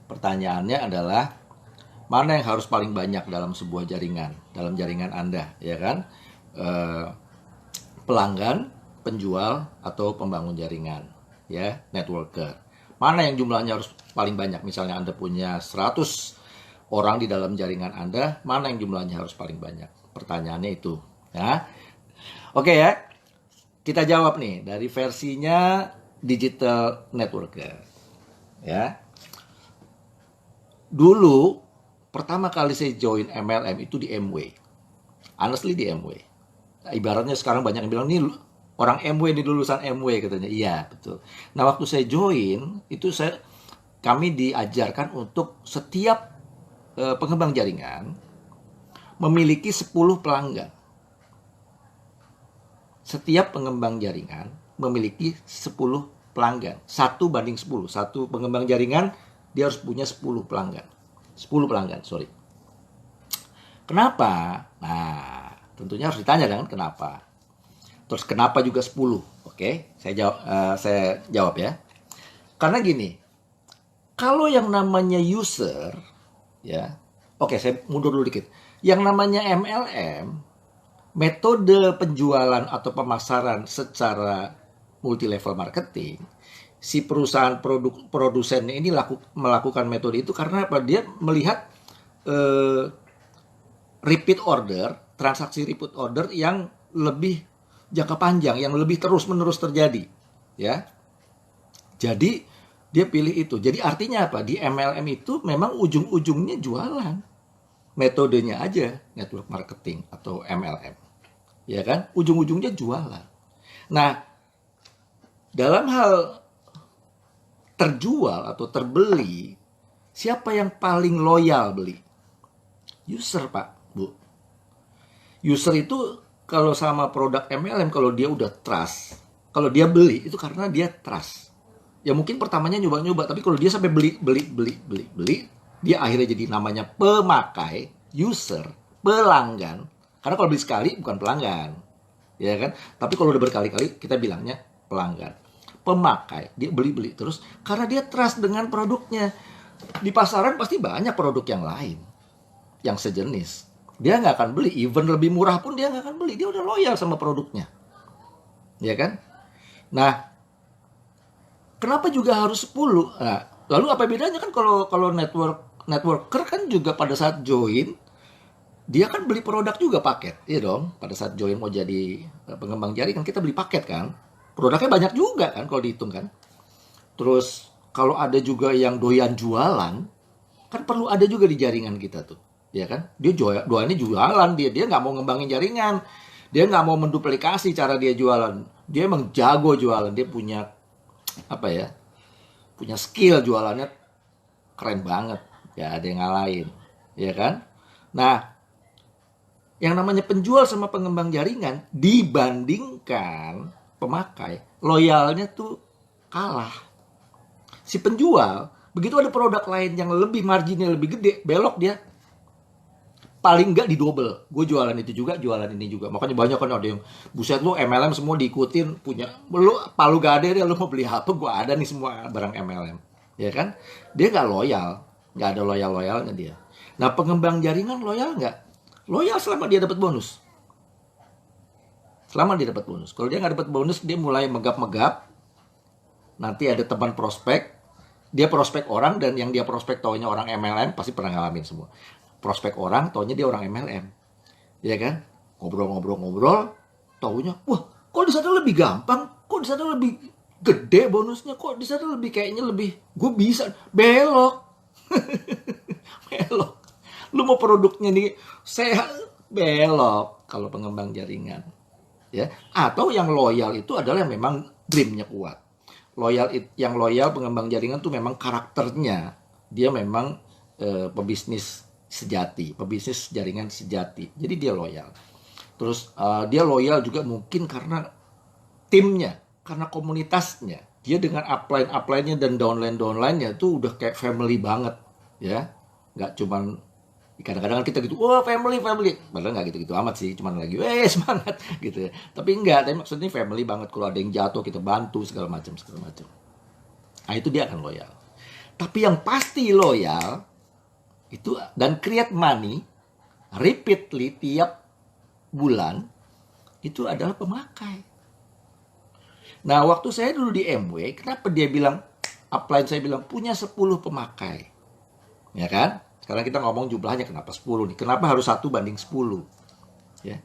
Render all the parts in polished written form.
Pertanyaannya adalah mana yang harus paling banyak dalam sebuah jaringan, dalam jaringan Anda, ya kan? Eh, Pelanggan, penjual, atau pembangun jaringan, ya, networker. Mana yang jumlahnya harus paling banyak? Misalnya Anda punya 100 orang di dalam jaringan Anda, mana yang jumlahnya harus paling banyak? Pertanyaannya itu, ya. Oke ya, kita jawab nih dari versinya digital networker, ya. Dulu pertama kali saya join MLM itu di MW. Honestly di MW. Nah, ibaratnya sekarang banyak yang bilang nih orang MW di lulusan MW katanya. Iya, betul. Nah, waktu saya join itu kami diajarkan untuk setiap pengembang jaringan memiliki 10 pelanggan. Setiap pengembang jaringan memiliki 10 pelanggan. 1:10. Satu pengembang jaringan dia harus punya 10 pelanggan. 10 pelanggan, sorry. Kenapa? Nah, tentunya harus ditanya kan kenapa. Terus kenapa juga 10? Oke, saya jawab ya. Karena gini, kalau yang namanya user, ya, oke saya mundur dulu dikit. Yang namanya MLM, metode penjualan atau pemasaran secara multi level marketing, si perusahaan produsennya ini melakukan metode itu karena apa? Dia melihat repeat order, transaksi repeat order yang lebih jangka panjang, yang lebih terus-menerus terjadi, ya. Jadi dia pilih itu. Jadi artinya apa? Di MLM itu memang ujung-ujungnya jualan. Metodenya aja network marketing atau MLM. Ya kan? Ujung-ujungnya jualan. Nah, dalam hal terjual atau terbeli, siapa yang paling loyal beli? User, Pak, Bu. User itu kalau sama produk MLM, kalau dia udah trust, kalau dia beli, itu karena dia trust. Ya mungkin pertamanya nyoba-nyoba, tapi kalau dia sampai beli, dia akhirnya jadi namanya pemakai, user, pelanggan. Karena kalau beli sekali bukan pelanggan, ya kan? Tapi kalau udah berkali-kali kita bilangnya pelanggan, pemakai. Dia beli terus karena dia trust dengan produknya. Di pasaran pasti banyak produk yang lain yang sejenis. Dia nggak akan beli, even lebih murah pun dia nggak akan beli. Dia udah loyal sama produknya, ya kan? Nah, kenapa juga harus 10? Nah, lalu apa bedanya kan kalau networker kan juga pada saat join dia kan beli produk juga paket, iya dong. Pada saat join mau jadi pengembang jaringan kita beli paket kan. Produknya banyak juga kan kalau dihitung kan. Terus kalau ada juga yang doyan jualan, kan perlu ada juga di jaringan kita tuh, ya kan? Dia doyannya jualan, dia nggak mau ngembangin jaringan, dia nggak mau menduplikasi cara dia jualan. Dia emang jago jualan, dia punya apa ya? Punya skill jualannya keren banget, ya ada yang ngalahin, ya kan? Nah, yang namanya penjual sama pengembang jaringan dibandingkan pemakai, loyalnya tuh kalah. Si penjual, begitu ada produk lain yang lebih marginnya lebih gede, belok dia. Paling nggak di double. Gue jualan itu juga, jualan ini juga. Makanya banyak kan ada yang, buset lu MLM semua diikutin, punya. Lu palu gade deh, lu mau beli apa, gue ada nih semua barang MLM. Ya kan? Dia nggak loyal. Nggak ada loyal-loyalnya dia. Nah, pengembang jaringan loyal nggak? Loyal selama dia dapat bonus. Selama dia dapat bonus. Kalau dia nggak dapat bonus, dia mulai megap-megap. Nanti ada teman prospek. Dia prospek orang, dan yang dia prospek taunya orang MLM, pasti pernah ngalamin semua. Prospek orang, taunya dia orang MLM. Ya kan? Ngobrol-ngobrol-ngobrol, taunya, wah, kok di sana lebih gampang? Kok di sana lebih gede bonusnya? Kok di sana lebih kayaknya lebih, gue bisa. Belok. Belok. Lu mau produknya nih sehat, belok kalau pengembang jaringan, ya. Atau yang loyal itu adalah yang memang dreamnya kuat. Yang loyal pengembang jaringan tuh memang karakternya dia memang pebisnis sejati, pebisnis jaringan sejati. Jadi dia loyal. Terus dia loyal juga mungkin karena timnya, karena komunitasnya. Dia dengan upline-nya dan downline-nya tuh udah kayak family banget, ya. Nggak cuman kadang-kadang kita gitu, wah family, padahal nggak gitu-gitu amat sih, cuman lagi, semangat gitu ya. Tapi enggak, tapi maksudnya family banget. Kalau ada yang jatuh kita bantu segala macam. Nah itu dia akan loyal. Tapi yang pasti loyal itu dan create money repeatedly tiap bulan itu adalah pemakai. Nah, waktu saya dulu di MW, kenapa dia bilang, upline saya bilang punya 10 pemakai. Ya kan? Sekarang kita ngomong jumlahnya kenapa 10 nih? Kenapa harus 1:10? Ya.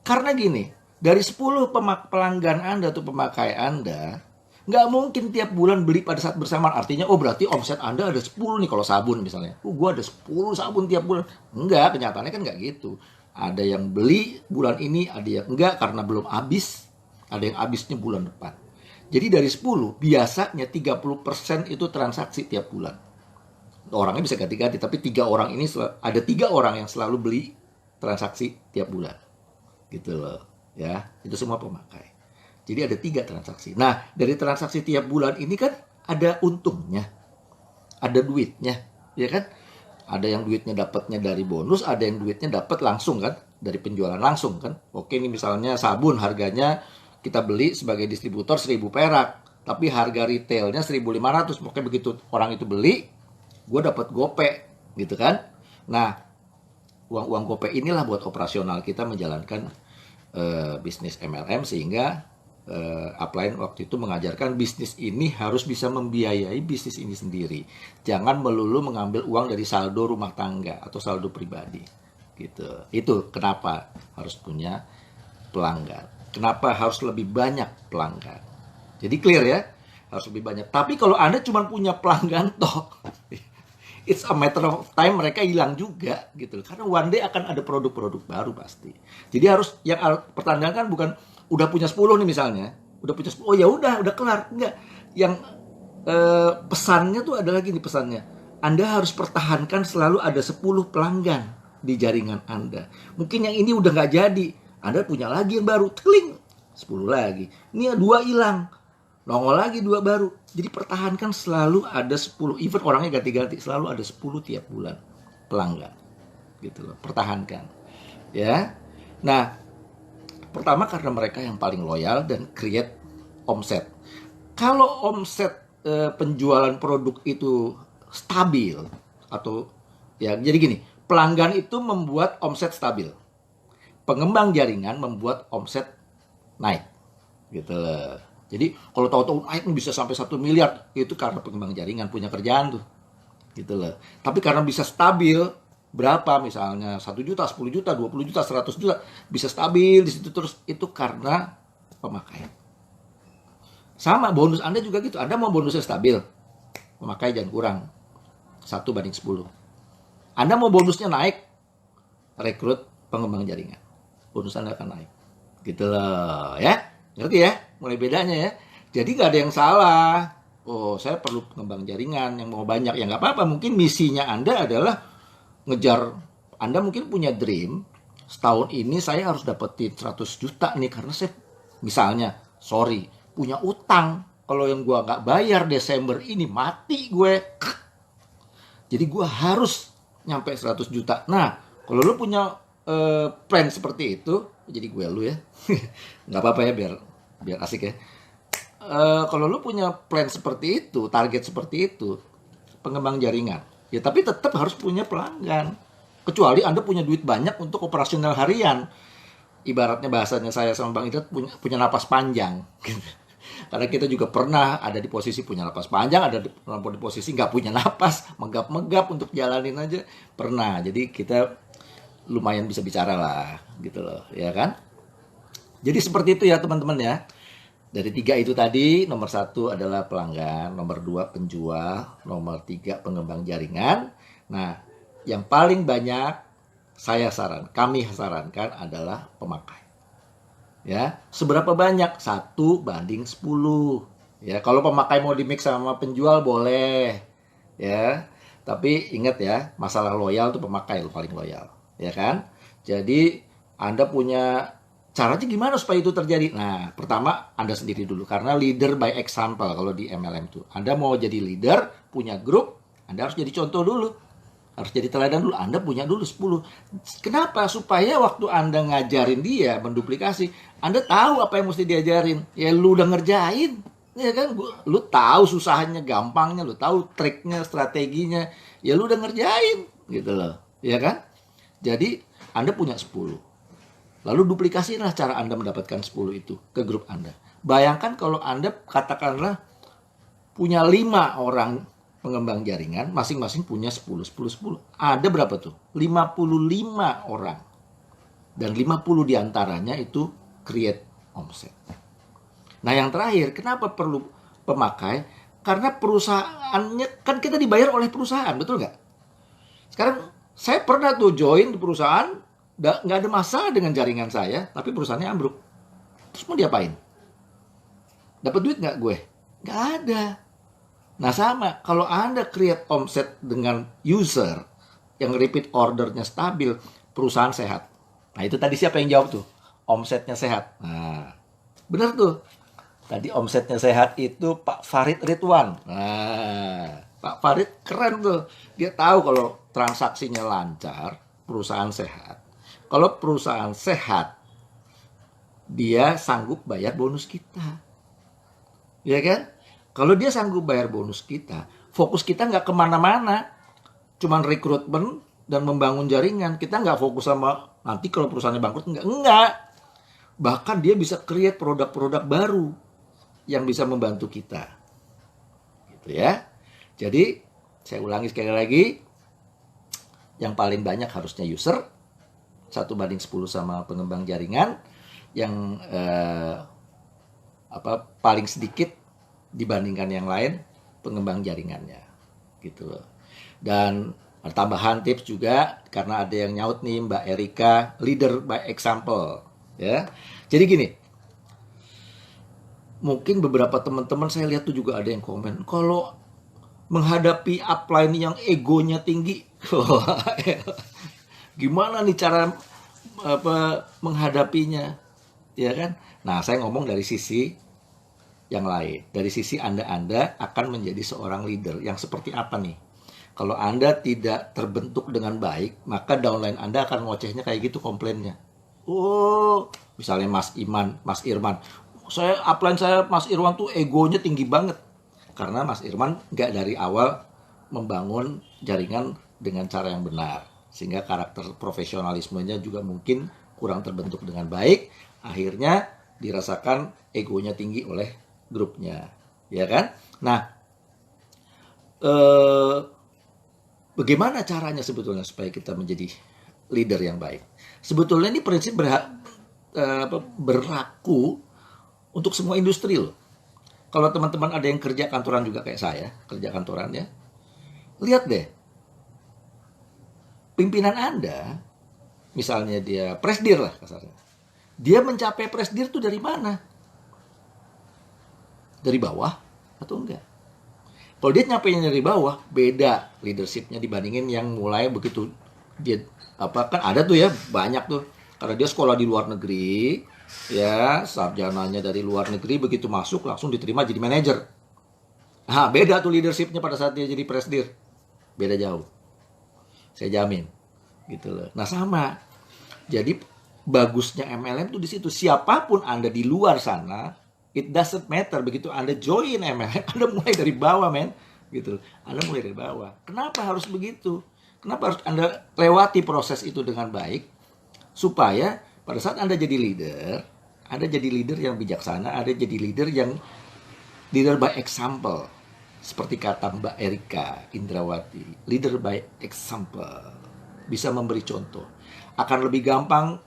Karena gini, dari 10 pelanggan Anda atau pemakai Anda, nggak mungkin tiap bulan beli pada saat bersamaan. Artinya, oh berarti omset Anda ada 10 nih kalau sabun misalnya. Oh, gue ada 10 sabun tiap bulan. Enggak, kenyataannya kan nggak gitu. Ada yang beli bulan ini, ada yang enggak karena belum habis. Ada yang habisnya bulan depan. Jadi dari 10, biasanya 30% itu transaksi tiap bulan. Orangnya bisa ganti-ganti, tapi ada 3 orang yang selalu beli transaksi tiap bulan. Gitu loh. Ya, itu semua pemakai. Jadi ada 3 transaksi. Nah, dari transaksi tiap bulan ini kan ada untungnya. Ada duitnya. Ya kan? Ada yang duitnya dapatnya dari bonus, ada yang duitnya dapat langsung kan. Dari penjualan langsung kan. Oke, ini misalnya sabun harganya kita beli sebagai distributor 1.000 perak, tapi harga retailnya 1.500. Pokoknya begitu orang itu beli, gue dapat gope, gitu kan? Nah, uang gope inilah buat operasional kita menjalankan bisnis MLM, sehingga upline waktu itu mengajarkan bisnis ini harus bisa membiayai bisnis ini sendiri. Jangan melulu mengambil uang dari saldo rumah tangga atau saldo pribadi, gitu. Itu kenapa harus punya pelanggan. Kenapa harus lebih banyak pelanggan? Jadi clear ya, harus lebih banyak. Tapi kalau Anda cuma punya pelanggan toh, it's a matter of time mereka hilang juga gitu. Karena one day akan ada produk-produk baru pasti. Jadi harus yang pertandaan bukan udah punya 10 nih misalnya, udah punya 10, oh ya udah kelar. Enggak. Yang pesannya tuh adalah gini pesannya. Anda harus pertahankan selalu ada 10 pelanggan di jaringan Anda. Mungkin yang ini udah nggak jadi, Anda punya lagi yang baru, kling, 10 lagi. Ini 2 hilang, nongol lagi 2 baru. Jadi pertahankan selalu ada 10, even orangnya ganti-ganti, selalu ada 10 tiap bulan pelanggan. Gitu loh, pertahankan. Ya. Nah, pertama karena mereka yang paling loyal dan create omset. Kalau omset penjualan produk itu stabil atau ya jadi gini, pelanggan itu membuat omset stabil. Pengembang jaringan membuat omset naik, gitu loh. Jadi kalau tahu-tahu naik bisa sampai 1 miliar, itu karena pengembang jaringan punya kerjaan tuh, gitu loh. Tapi karena bisa stabil, berapa misalnya 1 juta, 10 juta, 20 juta, 100 juta, bisa stabil di situ terus, itu karena pemakaian. Sama bonus Anda juga gitu, Anda mau bonusnya stabil, pemakai jangan kurang, 1:10. Anda mau bonusnya naik, rekrut pengembang jaringan, bonus Anda akan naik, gitu loh ya, ngerti ya, mulai bedanya ya. Jadi nggak ada yang salah, oh saya perlu pengembang jaringan yang mau banyak, ya nggak apa-apa. Mungkin misinya Anda adalah ngejar, Anda mungkin punya dream, setahun ini saya harus dapetin 100 juta nih, karena saya misalnya, punya utang, kalau yang gue nggak bayar Desember ini mati gue, jadi gue harus nyampe 100 juta. Nah, kalau lu punya plan seperti itu, jadi gue lu ya, nggak apa-apa ya, biar asik ya. Kalau lu punya plan seperti itu, target seperti itu, pengembang jaringan, ya tapi tetap harus punya pelanggan. Kecuali Anda punya duit banyak untuk operasional harian. Ibaratnya bahasanya saya sama Bang Idrat punya napas panjang. Karena kita juga pernah ada di posisi punya napas panjang, ada di posisi nggak punya napas, megap-megap untuk jalanin aja. Pernah, jadi kita lumayan bisa bicara lah, gitu loh, ya kan? Jadi seperti itu ya teman-teman ya. Dari 3 itu tadi, nomor 1 adalah pelanggan, nomor 2 penjual, nomor 3 pengembang jaringan. Nah, yang paling banyak kami sarankan adalah pemakai. Ya, seberapa banyak? 1:10. Ya, kalau pemakai mau di mix sama penjual boleh. Ya, tapi ingat ya, masalah loyal tuh pemakai paling loyal. Ya kan? Jadi Anda punya caranya gimana supaya itu terjadi? Nah, pertama Anda sendiri dulu, karena leader by example kalau di MLM tuh. Anda mau jadi leader, punya grup, Anda harus jadi contoh dulu. Harus jadi teladan dulu, Anda punya dulu 10. Kenapa? Supaya waktu Anda ngajarin dia menduplikasi, Anda tahu apa yang mesti diajarin. Ya lu udah ngerjain. Ya kan, lu tahu susahnya, gampangnya, lu tahu triknya, strateginya, ya lu udah ngerjain gitu loh, ya kan? Jadi Anda punya 10. Lalu duplikasilah cara Anda mendapatkan 10 itu ke grup Anda. Bayangkan kalau Anda katakanlah punya 5 orang pengembang jaringan, masing-masing punya 10, 10, 10. Ada berapa tuh? 55 orang. Dan 50 diantaranya itu create omset. Nah yang terakhir, kenapa perlu pemakai? Karena perusahaannya, kan kita dibayar oleh perusahaan, betul nggak? Sekarang saya pernah tuh join di perusahaan, nggak ada masalah dengan jaringan saya, tapi perusahaannya ambruk. Terus mau diapain? Dapat duit nggak gue? Nggak ada. Nah sama, kalau Anda create omset dengan user yang repeat ordernya stabil, perusahaan sehat. Nah itu tadi siapa yang jawab tuh? Omsetnya sehat. Nah benar tuh. Tadi omsetnya sehat itu Pak Farid Ridwan. Nah, Pak Farid keren tuh. Dia tahu kalau transaksinya lancar, perusahaan sehat. Kalau perusahaan sehat, dia sanggup bayar bonus kita. Ya kan? Kalau dia sanggup bayar bonus kita, fokus kita nggak kemana-mana. Cuman rekrutmen dan membangun jaringan. Kita nggak fokus sama nanti kalau perusahaannya bangkrut. Enggak. Bahkan dia bisa create produk-produk baru yang bisa membantu kita. Gitu ya. Jadi, saya ulangi sekali lagi. Yang paling banyak harusnya user. 1:10 sama pengembang jaringan. Yang paling sedikit dibandingkan yang lain pengembang jaringannya. Gitu loh. Dan tambahan tips juga, karena ada yang nyaut nih Mbak Erika, leader by example. Ya. Jadi gini, mungkin beberapa teman-teman saya lihat tuh juga ada yang komen, kalau menghadapi upline yang egonya tinggi, gimana nih cara menghadapinya, ya kan? Nah, saya ngomong dari sisi yang lain, dari sisi Anda akan menjadi seorang leader yang seperti apa nih? Kalau Anda tidak terbentuk dengan baik, maka downline Anda akan ngocehnya kayak gitu komplainnya. Oh, misalnya Mas Irman, upline saya Mas Irwan tuh egonya tinggi banget. Karena Mas Irman nggak dari awal membangun jaringan dengan cara yang benar. Sehingga karakter profesionalismenya juga mungkin kurang terbentuk dengan baik. Akhirnya dirasakan egonya tinggi oleh grupnya. Ya kan? Nah, bagaimana caranya sebetulnya supaya kita menjadi leader yang baik? Sebetulnya ini prinsip berlaku untuk semua industri loh. Kalau teman-teman ada yang kerja kantoran juga kayak saya, kerja kantoran ya, lihat deh, pimpinan Anda, misalnya dia presdir lah kasarnya, dia mencapai presdir tuh dari mana? Dari bawah atau enggak? Kalau dia nyampainya dari bawah, beda leadershipnya dibandingin yang mulai begitu dia kan ada tuh ya, banyak tuh, karena dia sekolah di luar negeri ya, sarjananya dari luar negeri, begitu masuk langsung diterima jadi manajer. Nah, beda tuh leadershipnya pada saat dia jadi presdir, beda jauh, saya jamin gitu loh. Nah sama, jadi bagusnya MLM tuh di situ, siapapun Anda di luar sana, it doesn't matter, begitu Anda join MLM, Anda mulai dari bawah men, gitu. Anda mulai dari bawah. Kenapa harus begitu? Kenapa harus Anda lewati proses itu dengan baik? Supaya pada saat Anda jadi leader, Anda jadi leader yang bijaksana, Anda jadi leader yang leader by example. Seperti kata Mbak Erika Indrawati, leader by example. Bisa memberi contoh. Akan lebih gampang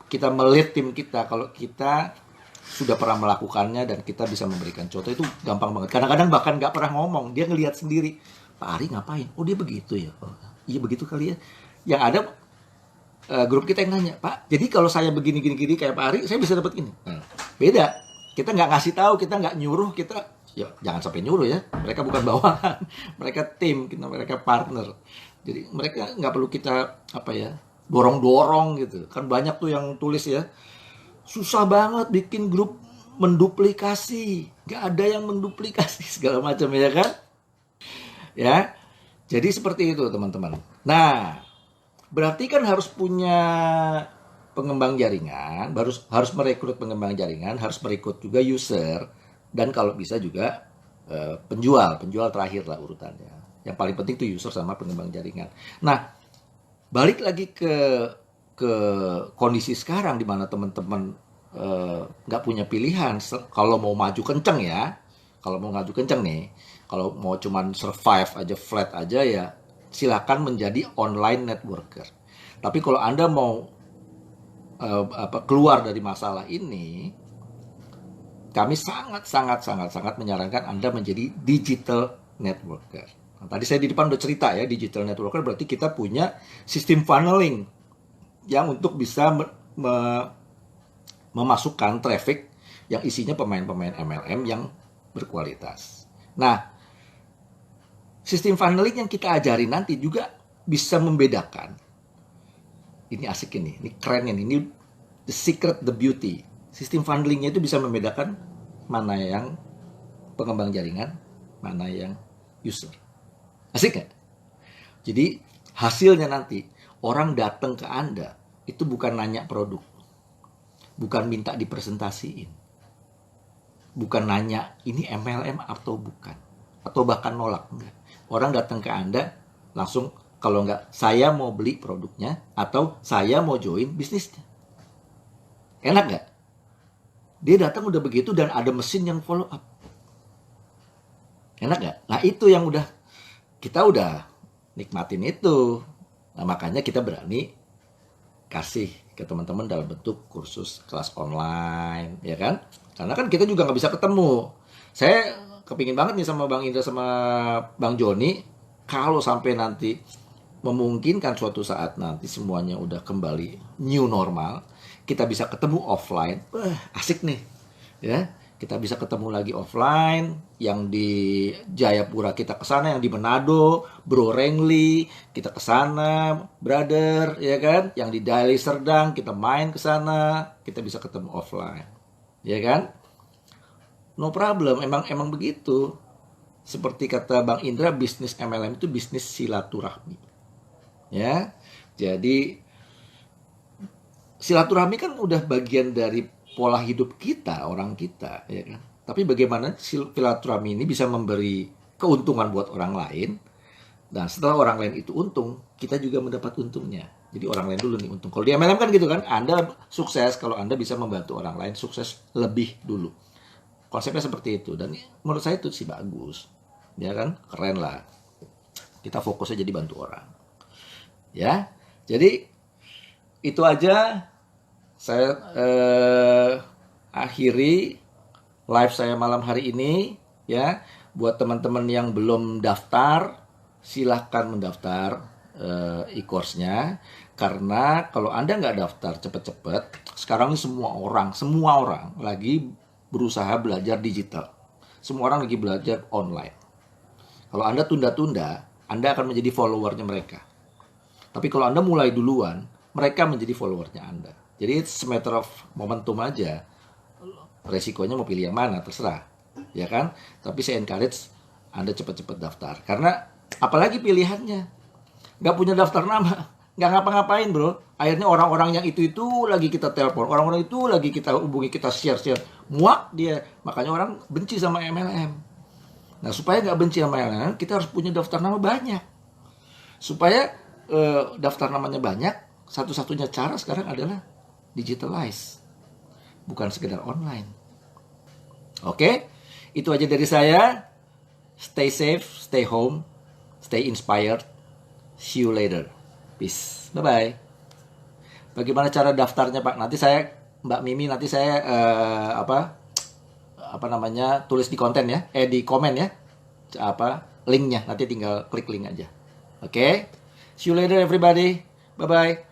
kita melihat tim kita kalau kita sudah pernah melakukannya dan kita bisa memberikan contoh. Itu gampang banget. Kadang-kadang bahkan nggak pernah ngomong, dia ngelihat sendiri. Pak Ari ngapain? Oh dia begitu ya. Oh, iya begitu kali ya. Yang ada grup kita yang nanya, Pak, jadi kalau saya begini-gini kayak Pak Ari, saya bisa dapat ini. Nah, beda. Kita nggak ngasih tahu, kita nggak nyuruh, kita ya jangan sampai nyuruh ya. Mereka bukan bawahan, mereka tim, mereka partner. Jadi mereka nggak perlu kita dorong-dorong gitu. Kan banyak tuh yang tulis ya, susah banget bikin grup menduplikasi, nggak ada yang menduplikasi segala macam ya kan? Ya, jadi seperti itu teman-teman. Nah, berarti kan harus punya pengembang jaringan, harus merekrut pengembang jaringan, harus merekrut juga user, dan kalau bisa juga penjual terakhir lah urutannya. Yang paling penting itu user sama pengembang jaringan. Nah, balik lagi ke kondisi sekarang di mana teman-teman nggak punya pilihan. Kalau mau maju kenceng ya, kalau mau maju kenceng nih, kalau mau cuman survive aja, flat aja ya, silakan menjadi online networker. Tapi kalau Anda mau keluar dari masalah ini, kami sangat menyarankan Anda menjadi digital networker. Nah, tadi saya di depan udah cerita ya, digital networker berarti kita punya sistem funneling yang untuk bisa memasukkan traffic yang isinya pemain-pemain MLM yang berkualitas. Nah, sistem funneling yang kita ajari nanti juga bisa membedakan. Ini asik ini kerennya nih, ini the secret, the beauty. Sistem fundelingnya itu bisa membedakan mana yang pengembang jaringan, mana yang user. Asik nggak? Jadi hasilnya nanti orang datang ke Anda itu bukan nanya produk, bukan minta dipresentasiin, bukan nanya ini MLM atau bukan, atau bahkan nolak. Enggak. Orang datang ke Anda langsung, kalau nggak saya mau beli produknya atau saya mau join bisnisnya. Enak nggak? Dia datang udah begitu dan ada mesin yang follow up. Enak nggak? Nah itu yang kita udah nikmatin itu. Nah makanya kita berani kasih ke teman-teman dalam bentuk kursus kelas online, ya kan? Karena kan kita juga nggak bisa ketemu. Saya kepingin banget nih sama Bang Indra sama Bang Joni, kalau sampai nanti memungkinkan suatu saat nanti semuanya udah kembali new normal, kita bisa ketemu offline, asik nih, ya. Kita bisa ketemu lagi offline, yang di Jayapura kita ke sana, yang di Manado, Bro Rengli, kita ke sana, brother, ya kan? Yang di Dali Serdang, kita main ke sana, kita bisa ketemu offline. Ya kan? No problem, emang begitu. Seperti kata Bang Indra, bisnis MLM itu bisnis silaturahmi. Ya. Jadi silaturahmi kan udah bagian dari pola hidup kita, orang kita, ya kan? Tapi bagaimana silaturahmi ini bisa memberi keuntungan buat orang lain, dan setelah orang lain itu untung, kita juga mendapat untungnya. Jadi orang lain dulu nih untung. Kalau di MLM kan gitu kan, Anda sukses kalau Anda bisa membantu orang lain sukses lebih dulu. Konsepnya seperti itu, dan menurut saya itu sih bagus, ya kan? Keren lah. Kita fokusnya jadi bantu orang, ya. Jadi itu aja. Saya akhiri live saya malam hari ini, ya. Buat teman-teman yang belum daftar, silahkan mendaftar e-course-nya. Karena kalau Anda nggak daftar cepet-cepet, sekarang ini semua orang lagi berusaha belajar digital. Semua orang lagi belajar online. Kalau Anda tunda-tunda, Anda akan menjadi followernya mereka. Tapi kalau Anda mulai duluan, mereka menjadi followernya Anda. Jadi it's a matter of momentum aja. Resikonya mau pilih yang mana, terserah. Ya kan? Tapi saya encourage Anda cepat-cepat daftar. Karena apalagi pilihannya. Nggak punya daftar nama. Nggak ngapa-ngapain bro. Akhirnya orang-orang yang itu lagi kita telepon. Orang-orang itu lagi kita hubungi, kita share. Muak dia. Makanya orang benci sama MLM. Nah supaya nggak benci sama MLM, kita harus punya daftar nama banyak. Supaya daftar namanya banyak, satu-satunya cara sekarang adalah digitalize, bukan sekedar online. Oke, itu aja dari saya. Stay safe, stay home, stay inspired. See you later. Peace. Bye-bye. Bagaimana cara daftarnya Pak? Nanti saya, Mbak Mimi, nanti saya tulis di konten ya, di komen ya, linknya. Nanti tinggal klik link aja. Oke. See you later everybody. Bye-bye.